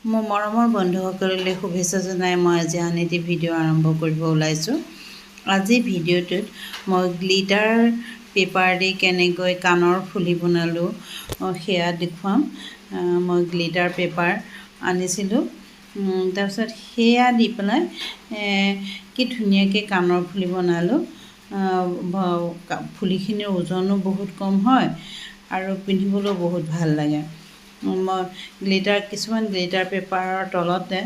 মোৰ মৰমৰ বন্ধুসকললৈ শুভেচ্ছা জনাই মই আজি আন এটি ভিডিঅ' আৰম্ভ কৰিব ওলাইছোঁ। আজি ভিডিঅ'টোত মই গ্লিটাৰ পেপাৰ দি কেনেকৈ কাণৰ ফুলি বনালোঁ সেয়া দেখুৱাম। মই গ্লিটাৰ পেপাৰ আনিছিলোঁ, তাৰপিছত সেয়া দি পেলাই কি ধুনীয়াকৈ কাণৰ ফুলি বনালোঁ। ফুলিখিনিৰ ওজনো বহুত কম হয় আৰু পিন্ধিবলৈও বহুত ভাল লাগে। মই কিছুমান গ্লিটাৰ পেপাৰৰ তলতে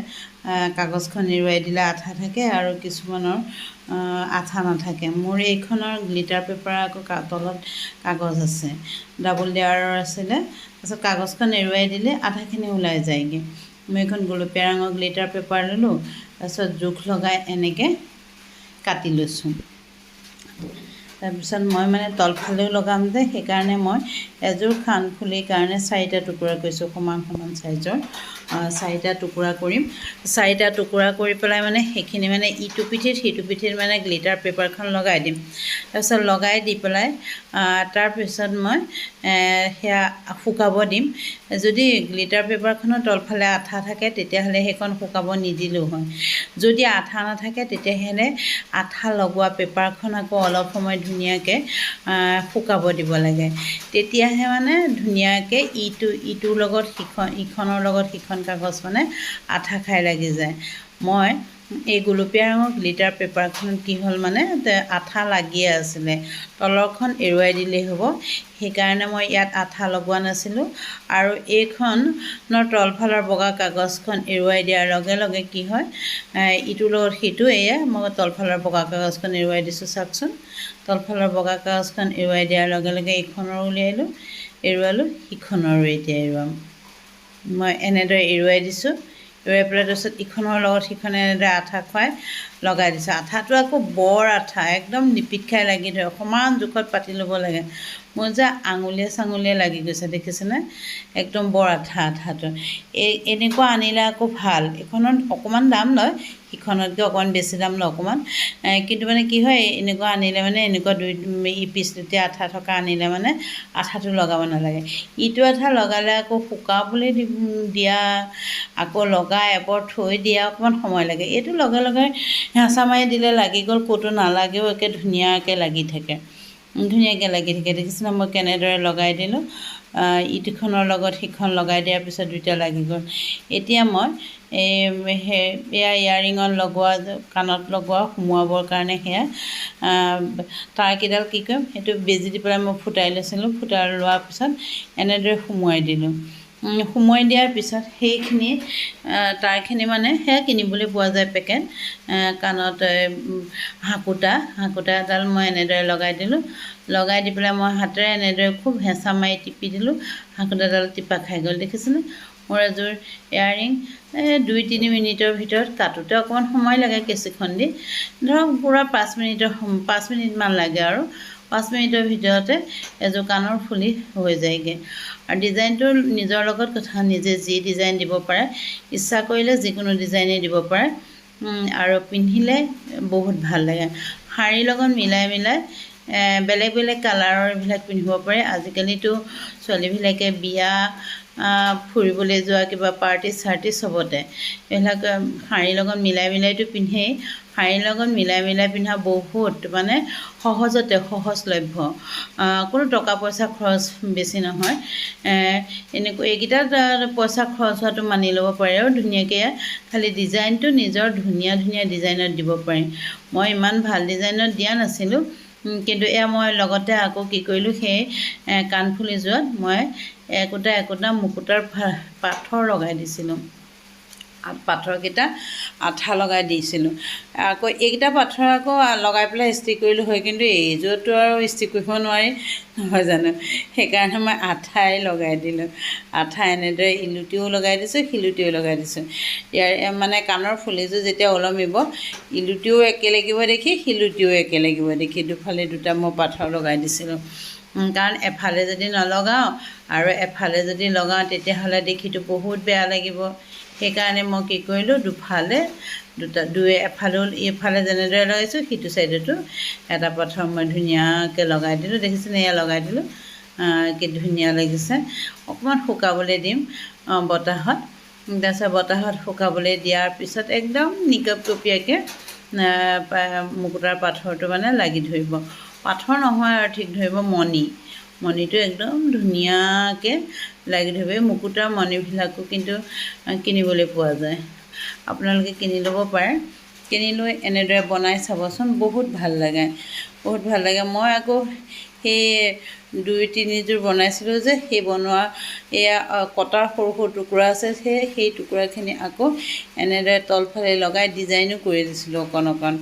কাগজখন এৰুৱাই দিলে আঠা থাকে আৰু কিছুমানৰ আঠা নাথাকে। মোৰ এইখনৰ গ্লিটাৰ পেপাৰ আকৌ তলত কাগজ আছে, ডাবল লেয়াৰৰ আছিলে। তাৰপিছত কাগজখন এৰুৱাই দিলে আঠাখিনি ওলাই যায়গৈ। মই এইখন গোলপীয়া ৰঙৰ গ্লিটাৰ পেপাৰ ল'লোঁ, তাৰপিছত জোখ লগাই এনেকৈ কাটি লৈছোঁ। তাৰপিছত মই মানে তলফালেও লগাম যে, সেইকাৰণে মই এযোৰ কাণফুলিৰ কাৰণে 4টা টুকুৰা কৰিছোঁ, সমান সমান চাইজৰ 4টা টুকুৰা কৰিম। 4টা টুকুৰা কৰি পেলাই মানে সেইখিনি মানে ইটো পিঠিত সিটো পিঠিত মানে গ্লিটাৰ পেপাৰখন লগাই দিম। তাৰপিছত লগাই দি পেলাই তাৰপিছত মই সেয়া শুকাব দিম। যদি গ্লিটাৰ পেপাৰখনৰ তলফালে আঠা থাকে তেতিয়াহ'লে সেইখন শুকাব নিদিলেও হয়। যদি আঠা নাথাকে তেতিয়াহ'লে আঠা লগোৱা পেপাৰখন আকৌ অলপ সময় ধুনীয়াকৈ শুকাব দিব লাগে। তেতিয়াহে মানে ধুনীয়াকৈ ইটোৰ লগত ইখনৰ লগত সিখন কাগজ মানে আঠা খাই লাগি যায়। মই এই গোলপীয়া ৰঙৰ গ্লিটাৰ পেপাৰখনত কি হ'ল মানে আঠা লাগিয়ে আছিলে, তলৰখন এৰুৱাই দিলেই হ'ব। সেইকাৰণে মই ইয়াত আঠা লগোৱা নাছিলোঁ। আৰু এইখনৰ তলফালৰ বগা কাগজখন এৰুৱাই দিয়াৰ লগে লগে কি হয়, ইটোৰ লগত সিটো মই তলফালৰ বগা কাগজখন এৰুৱাই দিছোঁ। চাওকচোন, তলফালৰ বগা কাগজখন এৰুৱাই দিয়াৰ লগে লগে এইখনৰ উলিয়ালোঁ, এৰুৱালোঁ, সিখনৰো এতিয়া এৰুৱাম। মই এনেদৰে এৰুৱাই দিছোঁ। এৰুৱাই পেলাই তাৰপিছত ইখনৰ লগত সিখনে এনেদৰে আঠা খুৱাই লগাই দিছোঁ। আঠাটো আকৌ বৰ আঠা, একদম নিপিট খাই লাগি ধৰে। সমান জোখত পাতি ল'ব লাগে। মোৰ যে আঙুলিয়ে চাঙুলিয়ে লাগি গৈছে, দেখিছেনে? একদম বৰ আঠা আঠাটো। এনেকুৱা আনিলে আকৌ ভাল। এইখনত অকণমান দাম লয়, সিখনতকৈ অকণমান বেছি দাম লয় অকণমান, কিন্তু মানে কি হয়, এনেকুৱা আনিলে মানে এনেকুৱা পিছলুটীয়া আঠা থকা আনিলে মানে আঠাটো লগাব নালাগে। ইটো আঠা লগালে আকৌ শুকাবলৈ দিয়া, আকৌ লগাই এবাৰ থৈ দিয়া অকণমান সময় লাগে। এইটো লগে লগে হেঁচা মাৰি দিলে লাগি গ'ল, ক'তো নালাগেও, একে ধুনীয়াকৈ লাগি থাকে, দেখিছেনে? মই কেনেদৰে লগাই দিলোঁ। ইটোখনৰ লগত সিখন লগাই দিয়াৰ পিছত দুইটা লাগি গ'ল। এতিয়া মই এয়া ইয়াৰিঙত লগোৱা, কাণত লগোৱা সোমোৱাবৰ কাৰণে সেয়া তাঁৰকেইডাল কি কৰিম, সেইটো বেজি দি পেলাই মই ফুটাই লৈছিলোঁ। ফুটাই লোৱাৰ পিছত এনেদৰে সোমোৱাই দিলোঁ। সোমোৱাই দিয়াৰ পিছত সেইখিনি তাঁৰখিনি মানে সেয়া কিনিবলৈ পোৱা যায় পেকেট। কাণত হাকুটা এডাল মই এনেদৰে লগাই দিলোঁ। লগাই দি পেলাই মই হাতেৰে এনেদৰে খুব হেঁচা মাৰি টিপি দিলোঁ। হাকুটাডাল টিপা খাই গ'ল, দেখিছেনে? মোৰ এযোৰ ইয়াৰিং 2-3 মিনিটৰ ভিতৰত, কাটোতে অকণমান সময় লাগে কেঁচিখন দি, ধৰক পূৰা 5 মিনিটমান লাগে আৰু 5 মিনিটৰ ভিতৰতে এযোৰ কাণৰ ফুলি হৈ যায়গৈ। আৰু ডিজাইনটো নিজৰ লগত কথা, নিজে যি ডিজাইন দিব পাৰে, ইচ্ছা কৰিলে যিকোনো ডিজাইনেই দিব পাৰে আৰু পিন্ধিলে বহুত ভাল লাগে। শাৰীৰ লগত মিলাই বেলেগ বেলেগ কালাৰৰ এইবিলাক পিন্ধিব পাৰে। আজিকালিতো ছোৱালীবিলাকে বিয়া ফুৰিবলৈ যোৱা কিবা পাৰ্টি চাৰ্টি চবতে এইবিলাক শাৰীৰ লগত মিলাইতো পিন্ধেই। শাৰীৰ লগত মিলাই পিন্ধা বহুত মানে সহজলভ্য, কোনো টকা পইচা খৰচ বেছি নহয়। এইকেইটাত পইচা খৰচ হোৱাটো মানি ল'ব পাৰে আৰু ধুনীয়াকৈ খালি ডিজাইনটো নিজৰ ধুনীয়া ডিজাইনত দিব পাৰি। মই ইমান ভাল ডিজাইনত দিয়া নাছিলোঁ, কিন্তু মই লগতে আকৌ কি কৰিলোঁ, সেই কাণফুলিযোৰত মই একোটা মুকুতাৰ পাথৰ লগাই দিছিলোঁ। পাথৰকেইটা আঠা লগাই দিছিলোঁ। আকৌ এইকেইটা পাথৰ আকৌ লগাই পেলাই ইস্ত্ৰি কৰিলোঁ হয়, কিন্তু এইযোৰতো আৰু ইস্ত্ৰি কৰিব নোৱাৰি নহয় জানো? সেইকাৰণে মই আঠাই লগাই দিলোঁ। আঠা এনেদৰে ইলুটিও লগাই দিছোঁ, শিলুটিও লগাই দিছোঁ। ইয়াৰ মানে কাণৰ ফুলিযোৰ যেতিয়া ওলমিব, ইলুটিও একে লাগিব দেখি, শিলুটিও একে লাগিব দেখি, দুফালে দুটা মই পাথৰ লগাই দিছিলোঁ। কাৰণ এফালে যদি নলগাওঁ আৰু এফালে যদি লগাওঁ তেতিয়াহ'লে দেখিটো বহুত বেয়া লাগিব। সেইকাৰণে মই কি কৰিলোঁ, এইফালে যেনেদৰে লগাইছোঁ সিটো ছাইডতো এটা পাথৰ মই ধুনীয়াকৈ লগাই দিলোঁ। দেখিছেনে? এয়া লগাই দিলোঁ, কি ধুনীয়া লাগিছে। অকণমান শুকাবলৈ দিম বতাহত। তাৰপিছত বতাহত শুকাবলৈ দিয়াৰ পিছত একদম নিকপকপীয়াকৈ মুকুতাৰ পাথৰটো মানে লাগি ধৰিব। পাথৰ নহয় আৰু ঠিক ধৰিব মণিটো একদম ধুনীয়াকৈ লাগি ধৰিব। এই মুকুতাৰ মণিবিলাকো কিন্তু কিনিবলৈ পোৱা যায়, আপোনালোকে কিনি ল'ব পাৰে। কিনি লৈ এনেদৰে বনাই চাবচোন, বহুত ভাল লাগে। মই আকৌ সেই 2-3যোৰ বনাইছিলোঁ যে, সেই বনোৱা এয়া কটাৰ সৰু সৰু টুকুৰা আছে, সেই টুকুৰাখিনি আকৌ এনেদৰে তলফালে লগাই ডিজাইনো কৰি দিছিলোঁ অকণ।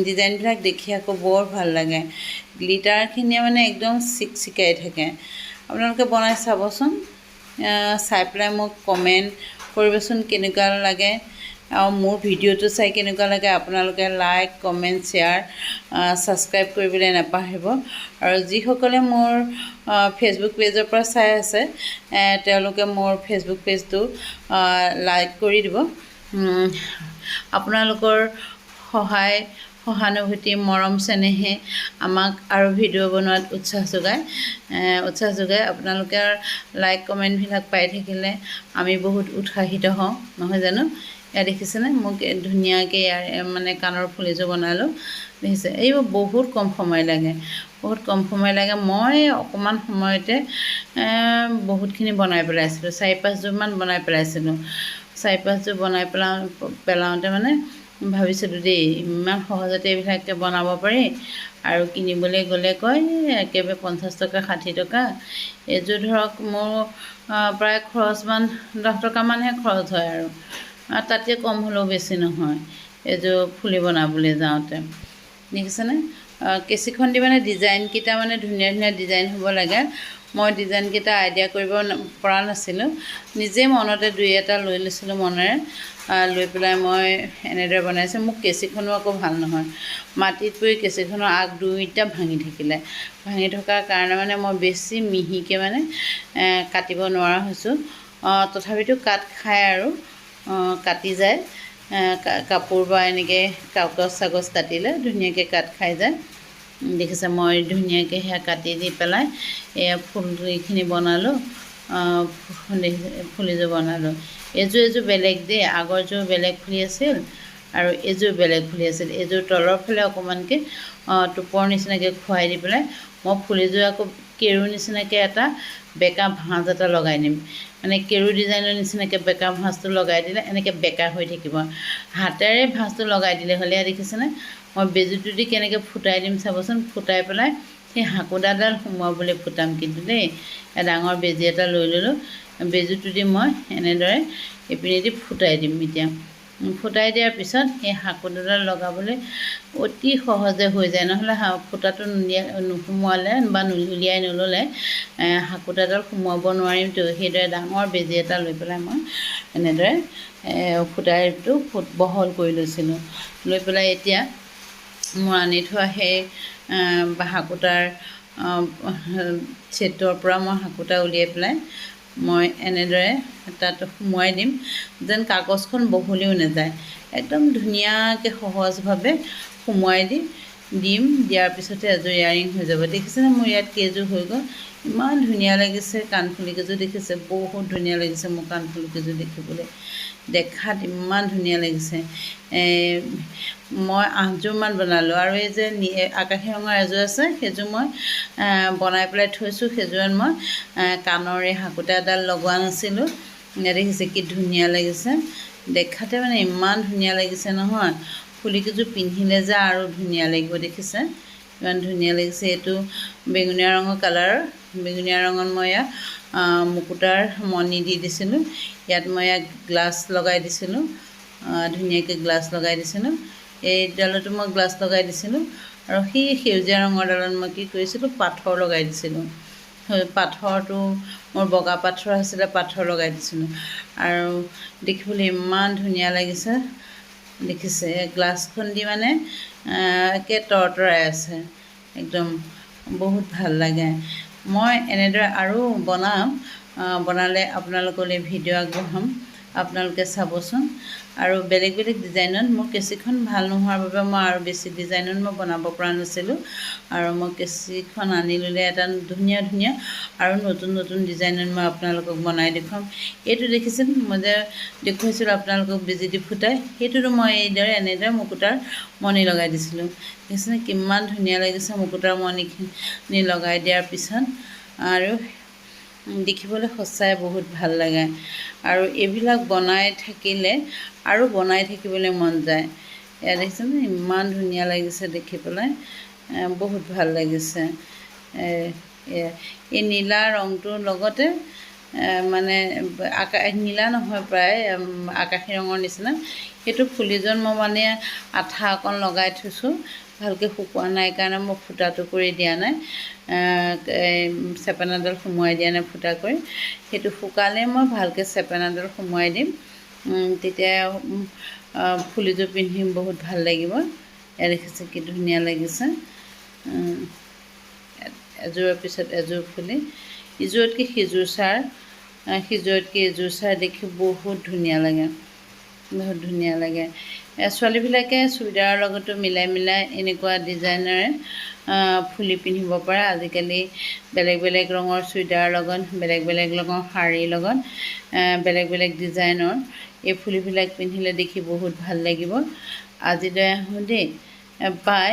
ডিজাইনবিলাক দেখি আকৌ বৰ ভাল লাগে। গ্লিটাৰখিনিয়ে মানে একদম চিকচিকাই থাকে। আপোনালোকে বনাই চাবচোন, চাই পেলাই মোক কমেণ্ট কৰিবচোন কেনেকুৱা লাগে, আৰু মোৰ ভিডিঅ'টো চাই কেনেকুৱা লাগে। আপোনালোকে লাইক, কমেণ্ট, শ্বেয়াৰ, ছাবস্ক্ৰাইব কৰিবলৈ নাপাহৰিব। আৰু যিসকলে মোৰ ফেচবুক পেজৰ পৰা চাই আছে, তেওঁলোকে মোৰ ফেচবুক পেজটো লাইক কৰি দিব। আপোনালোকৰ সহায়, সহানুভূতি, মৰম চেনেহে আমাক আৰু ভিডিঅ' বনোৱাত উৎসাহ যোগায়। আপোনালোকে লাইক কমেণ্টবিলাক পাই থাকিলে আমি বহুত উৎসাহিত হওঁ, নহয় জানো? এয়া দেখিছেনে, মোক ধুনীয়াকৈ ইয়াৰ মানে কাণৰ ফুলিযোৰ বনালোঁ, দেখিছে? এইবোৰ বহুত কম সময় লাগে। মই অকণমান সময়তে বহুতখিনি বনাই পেলাইছিলোঁ। 4-5যোৰমান বনাই পেলাইছিলোঁ। 4-5যোৰ বনাই পেলাওঁতে মানে ভাবিছিলোঁ দেই, ইমান সহজতে এইবিলাকে বনাব পাৰি। আৰু কিনিবলৈ গ'লে কয় একেবাৰে 50 টকা 60 টকা। এইযোৰ ধৰক মোৰ প্ৰায় খৰচমান 10 টকামানহে খৰচ হয়, আৰু তাতকৈ কম হ'লেও বেছি নহয় এইযোৰ ফুলি বনাবলৈ যাওঁতে। দেখিছেনে? কেঁচিখন দি মানে ডিজাইনকেইটা মানে ধুনীয়া ডিজাইন হ'ব লাগে। মই ডিজাইনকেইটা আইডিয়া কৰিব পৰা নাছিলোঁ, নিজে মনতে 2-এটা লৈ লৈছিলোঁ মনেৰে। লৈ পেলাই মই এনেদৰে বনাইছোঁ। মোক কেঁচিখনো আকৌ ভাল নহয়, মাটিত পৰি কেঁচিখনৰ আগ 2টা ভাঙি থকাৰ কাৰণে মানে মই বেছি মিহিকৈ মানে কাটিব নোৱাৰা হৈছোঁ। তথাপিতো কাট খায় আৰু কাটি যায়। কাপোৰ বা এনেকৈ কাগজ কাটিলে ধুনীয়াকৈ কাট খাই যায়। দেখিছে, মই ধুনীয়াকৈ সেয়া কাটি দি পেলাই এয়া ফুলখিনি বনালোঁ, ফুলিযোৰ বনালোঁ। এইযোৰ বেলেগ দেই, আগৰযোৰ বেলেগ ফুলি আছিল আৰু এইযোৰ বেলেগ ফুলি আছিল। এইযোৰ তলৰ ফালে অকণমানকৈ টোপৰ নিচিনাকৈ খুৱাই দি পেলাই মই ফুলিযোৰ আকৌ কেৰু নিচিনাকৈ এটা বেকা ভাঁজ এটা লগাই দিম। মানে কেৰু ডিজাইনৰ নিচিনাকৈ বেকা ভাঁজটো লগাই দিলে এনেকৈ বেকা হৈ থাকিব। হাতেৰে ভাঁজটো লগাই দিলে হ'লে, দেখিছেনে? মই বেজীটো দি কেনেকৈ ফুটাই দিম চাবচোন। ফুটাই পেলাই সেই হাকোদাডাল সোমোৱাবলৈ ফুটাম কিন্তু দেই। ডাঙৰ বেজী এটা লৈ ল'লোঁ, বেজীটো দি মই এনেদৰে এইপিনেদি ফুটাই দিম। এতিয়া ফুটাই দিয়াৰ পিছত সেই হাকোদাডাল লগাবলৈ অতি সহজে হৈ যায়। নহ'লে ফুটাটো নোসোমোৱালে বা উলিয়াই নল'লে হাকোদাডাল সোমোৱাব নোৱাৰিমতো। সেইদৰে ডাঙৰ বেজী এটা লৈ পেলাই মই এনেদৰে ফুটাইটো বহল কৰি লৈছিলোঁ। লৈ পেলাই এতিয়া মোৰ আনি থোৱা সেই হাকোটাৰ ছেটৰ পৰা মই হাকোটা উলিয়াই পেলাই মই এনেদৰে তাত সোমোৱাই দিম, যেন কাগজখন বহলিও নাযায়। একদম ধুনীয়াকৈ সহজভাৱে সোমোৱাই দিয়াৰ পিছতে এযোৰ ইয়াৰিং হৈ যাব। দেখিছেনে মোৰ ইয়াত কেইযোৰ হৈ গ'ল? ইমান ধুনীয়া লাগিছে কাণফুলিকেইযোৰ, দেখিছে? বহুত ধুনীয়া লাগিছে মোৰ কাণফুলিকেইযোৰ দেখিবলৈ। দেখাত ইমান ধুনীয়া লাগিছে। মই 8যোৰমান বনালোঁ, আৰু এই যে আকাশী ৰঙৰ এযোৰ আছে সেইযোৰ মই বনাই পেলাই থৈছোঁ। সেইযোৰত মই কাণৰ এই হাকোটা এডাল লগোৱা নাছিলোঁ। দেখিছে কি ধুনীয়া লাগিছে দেখাতে, মানে ইমান ধুনীয়া লাগিছে নহয়। ফুলিকেইযোৰ পিন্ধিলে যে আৰু ধুনীয়া লাগিব, দেখিছে? ইমান ধুনীয়া লাগিছে। এইটো বেঙুনীয়া ৰঙৰ কালাৰৰ, বেঙুনীয়া ৰঙত মই ইয়াত মুকুতাৰ মণি দি দিছিলোঁ। ইয়াত মই গ্লাছ লগাই দিছিলোঁ, ধুনীয়াকৈ গ্লাছ লগাই দিছিলোঁ। এইডালতো মই গ্লাছ লগাই দিছিলোঁ, আৰু সেই সেউজীয়া ৰঙৰ ডালত মই কি কৰিছিলোঁ, পাথৰ লগাই দিছিলোঁ। পাথৰটো মোৰ বগা পাথৰ আছিলে, পাথৰ লগাই দিছিলোঁ। আৰু দেখিবলৈ ইমান ধুনীয়া লাগিছে, দেখিছে? গ্লাছখন দি মানে একে তৰতৰাই আছে, একদম বহুত ভাল লাগে। মই এনেদৰে আৰু বনাম, বনালে আপোনালোকলৈ ভিডিঅ' আগবঢ়াম। আপোনালোকে চাবচোন আৰু বেলেগ বেলেগ ডিজাইনত মোৰ কেঁচিখন ভাল নোহোৱাৰ বাবে মই আৰু বেছি ডিজাইনত মই বনাব পৰা নাছিলোঁ আৰু মই কেঁচিখন আনি ল'লে এটা ধুনীয়া ধুনীয়া আৰু নতুন নতুন ডিজাইনত মই আপোনালোকক বনাই দেখুৱাম এইটো দেখিছিল মই যে দেখুৱাইছিলোঁ আপোনালোকক বেজি দি ফুটাই সেইটোতো মই এনেদৰে মুকুতাৰ মণি লগাই দিছিলোঁ দেখিছেনে কিমান ধুনীয়া লাগিছে মুকুতাৰ মণিখিনি লগাই দিয়াৰ পিছত আৰু দেখিবলৈ সঁচাই বহুত ভাল লাগে আৰু এইবিলাক বনাই থাকিলে আৰু বনাই থাকিবলৈ মন যায় এয়া দেখিছেনে ইমান ধুনীয়া লাগিছে দেখি পেলাই বহুত ভাল লাগিছে এই নীলা ৰংটোৰ লগতে মানে নীলা নহয় প্ৰায় আকাশী ৰঙৰ নিচিনা সেইটো ফুলিজন মই মানে আঠা অকণ লগাই থৈছোঁ ভালকৈ শুকোৱা নাই কাৰণে মই ফুটাটো কৰি দিয়া নাই চেপেনাডাল সোমোৱাই দিয়া নাই ফুটা কৰি সেইটো শুকালে মই ভালকৈ চেপেনাডাল সোমোৱাই দিম তেতিয়া ফুলিযোৰ পিন্ধিম বহুত ভাল লাগিব এয়া দেখিছে কি ধুনীয়া লাগিছে এযোৰৰ পিছত এযোৰ ফুলি ইযোৰতকৈ সিযোৰ চাৰ সিযোৰতকৈ এযোৰ চাৰ দেখি বহুত ধুনীয়া লাগে বহুত ধুনীয়া লাগে ছোৱালীবিলাকে চুইদাৰৰ লগতো মিলাই মিলাই এনেকুৱা ডিজাইনেৰে ফুলি পিন্ধিব পাৰে আজিকালি বেলেগ বেলেগ ৰঙৰ চুইদাৰৰ লগত বেলেগ বেলেগ ৰঙৰ শাৰীৰ লগত বেলেগ বেলেগ ডিজাইনৰ এই ফুলিবিলাক পিন্ধিলে দেখি বহুত ভাল লাগিব আজিলৈ আহোঁ দেই বাই